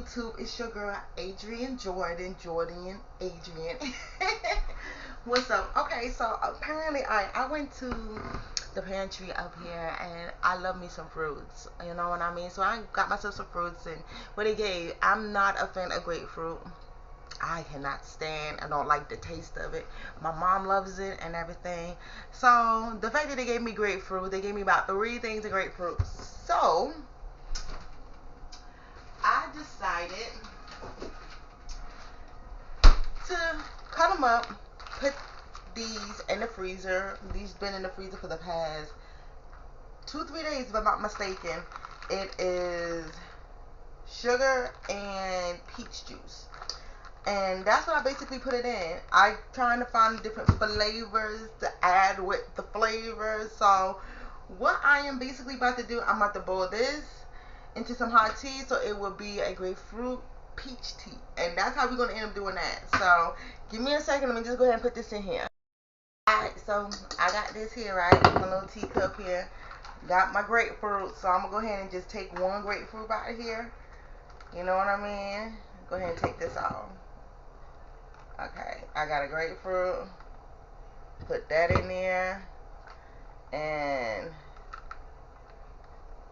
YouTube? It's your girl Adrian Jordan Adrian. What's up? Okay, so apparently I went to the pantry up here and I love me some fruits. You know what I mean? So I got myself some fruits and what they gave. I'm not a fan of grapefruit. I cannot stand. I don't like the taste of it. My mom loves it and everything. So the fact that they gave me grapefruit, they gave me about 3 things of grapefruit. So I decided to cut them up, put these in the freezer. These been in the freezer for the past 2-3 days, if I'm not mistaken. It is sugar and peach juice. And that's what I basically put it in. I trying to find different flavors to add with the flavors. So what I am basically about to do, I'm about to boil this into some hot tea, so it will be a grapefruit peach tea. And that's how we're going to end up doing that. So give me a second. Let me just go ahead and put this in here. Alright, so I got this here, right? My little teacup here. Got my grapefruit. So I'm going to go ahead and just take one grapefruit out of here. You know what I mean? Go ahead and take this off. Okay, I got a grapefruit. Put that in there. And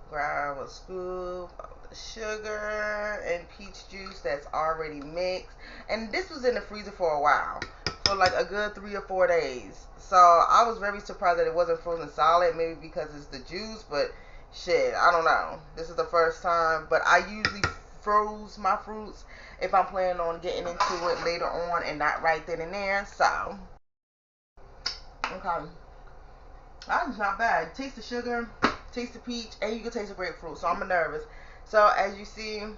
grab a scoop of the sugar and peach juice that's already mixed. And this was in the freezer for a while, for like a good 3 or 4 days. So I was very surprised that it wasn't frozen solid, maybe because it's the juice, but shit, I don't know. This is the first time, but I usually froze my fruits if I'm planning on getting into it later on and not right then and there. So okay, that's not bad. Taste the sugar, taste the peach, and you can taste the grapefruit. So I'm nervous. So as you see,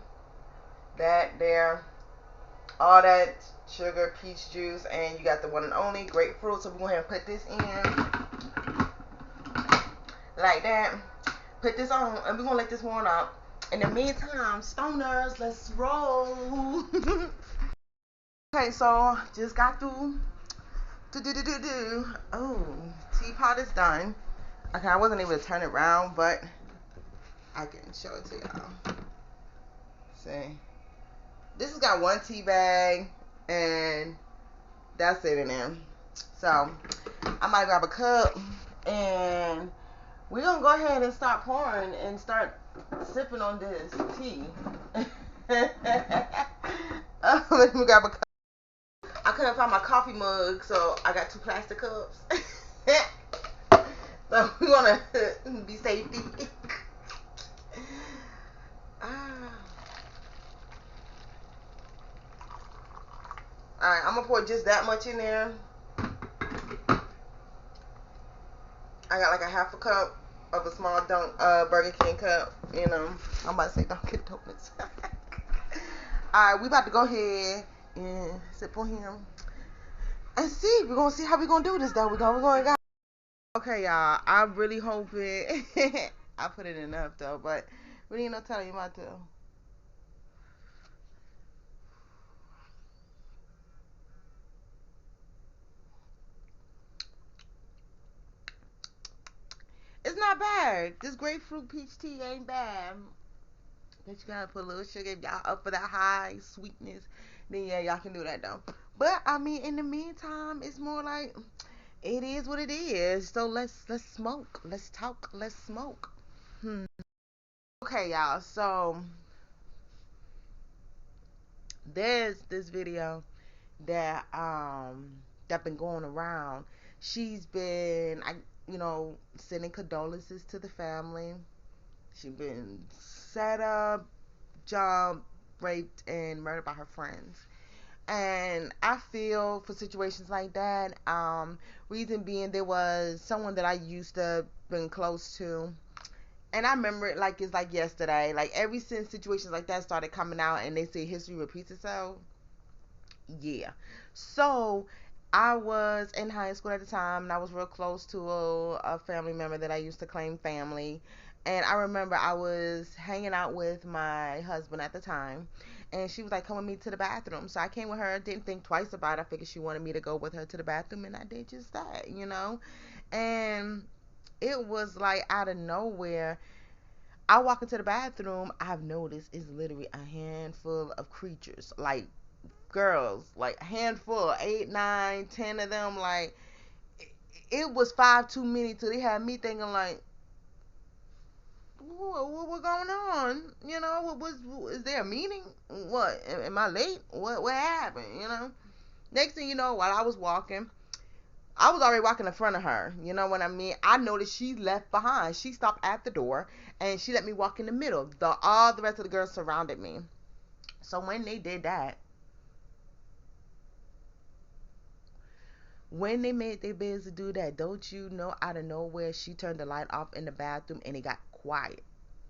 that there, all that sugar, peach juice, and you got the one and only grapefruit. So we're going to put this in like that. Put this on, and we're going to let this warm up. In the meantime, stoners, let's roll. Okay, so just got through. Oh, teapot is done. Okay, I wasn't able to turn it around, but I can show it to y'all. See, this has got 1 tea bag, and that's it in there. So I might grab a cup, and we're gonna go ahead and start pouring and start sipping on this tea. Let me grab a cup. I couldn't find my coffee mug, so I got 2 plastic cups. So we want to be safety. Alright, I'm going to pour just that much in there. I got like a half a cup of a small Burger King cup. You know, I'm about to say Dunkin' Donuts. Alright, we about to go ahead and sip on him. And see, we're going to see how we're going to do this, though. We're going to Okay, y'all. I really hope it. I put it enough though, but we ain't no telling you about to. It's not bad. This grapefruit peach tea ain't bad. But you gotta put a little sugar if y'all up for that high sweetness. Then yeah, y'all can do that though. But I mean, in the meantime, it's more like it is what it is. So let's smoke. Let's talk. Let's smoke. Okay, y'all. So there's this video that been going around. She's been sending condolences to the family. She's been set up, jumped, raped, and murdered by her friends. And I feel for situations like that, reason being there was someone that I used to been close to. And I remember it like it's like yesterday. Like ever since situations like that started coming out and they say history repeats itself. Yeah. So I was in high school at the time and I was real close to a family member that I used to claim family. And I remember I was hanging out with my husband at the time and she was like, come with me to the bathroom. So I came with her, didn't think twice about it. I figured she wanted me to go with her to the bathroom and I did just that. And it was like out of nowhere. I walk into the bathroom, I've noticed it's literally a handful of creatures, like girls, like a handful, 8, 9, 10 of them. Like it was five too many till they had me thinking like, what going on? You know, is there a meeting? What am I late? What happened? You know. Next thing you know, while I was walking, I was already walking in front of her. You know what I mean? I noticed she left behind. She stopped at the door and she let me walk in the middle. All the rest of the girls surrounded me. So when they made their business to do that, don't you know, out of nowhere, she turned the light off in the bathroom and it got quiet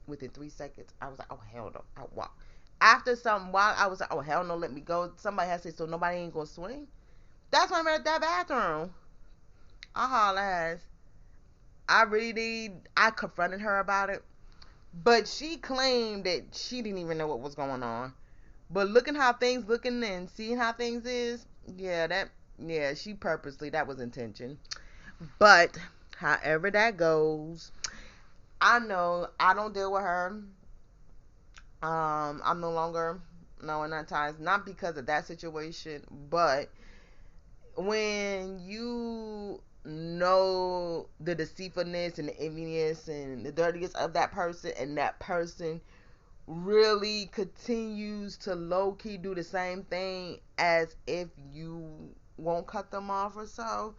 within 3 seconds. I was like, oh hell no, I walked. After some while, I was like, oh hell no, let me go. Somebody has to say, so nobody ain't gonna swing. That's why I'm at that bathroom. I holler ass. I confronted her about it, but she claimed that she didn't even know what was going on. But looking how things looking and seeing how things is, yeah, she purposely, that was intention. But however that goes, I know I don't deal with her. I'm no longer knowing that ties, not because of that situation, but when you know the deceitfulness and the enviness and the dirtiness of that person, and that person really continues to low key do the same thing as if you won't cut them off or so,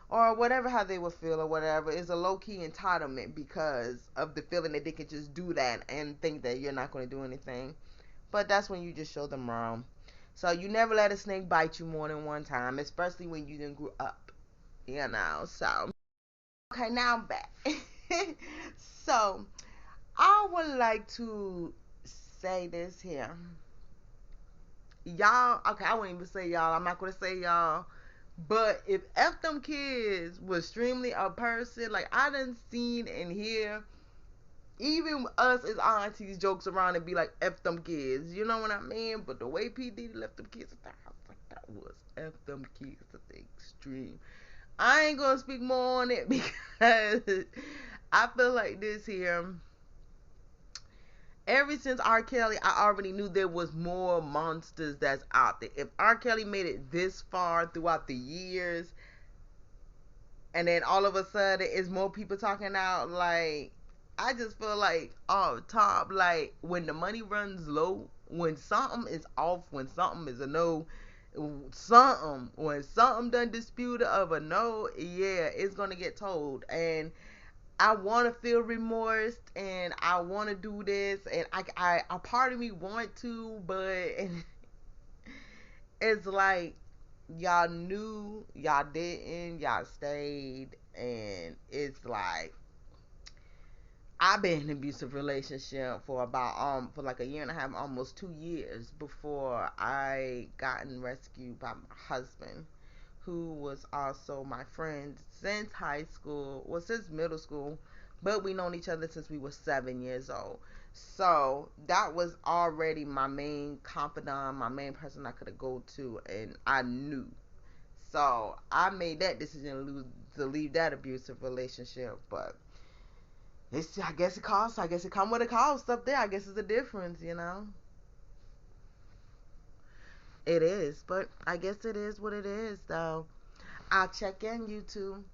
or whatever, how they would feel or whatever, is a low key entitlement because of the feeling that they can just do that and think that you're not going to do anything. But that's when you just show them wrong. So you never let a snake bite you more than one time, especially when you didn't grow up, you know. So okay, now I'm back. So I would like to say this here. Y'all, okay, I won't even say y'all. I'm not gonna say y'all. But if F them kids was extremely a person, like I done seen and hear, even us as aunties jokes around and be like F them kids, you know what I mean? But the way P. Diddy left them kids at the house, like that was F them kids to the extreme. I ain't gonna speak more on it because I feel like this here. Ever since R. Kelly, I already knew there was more monsters that's out there. If R. Kelly made it this far throughout the years, and then all of a sudden it's more people talking out, like I just feel like off top, like when the money runs low, when something is off, when something is a no, when something done disputed of a no, yeah, it's gonna get told. And I want to feel remorse and I want to do this, and a part of me want to, but it's like y'all knew, y'all didn't, y'all stayed, and it's like I've been in an abusive relationship for about for like a year and a half, almost 2 years, before I gotten rescued by my husband, who was also my friend since high school, well, since middle school, but we known each other since we were 7 years old. So that was already my main confidant, my main person I could go to, and I knew. So I made that decision to leave that abusive relationship, but it's, I guess it costs. I guess it come with a cost up there. I guess it's a difference, you know. It is, but I guess it is what it is, though. I'll check in, you two.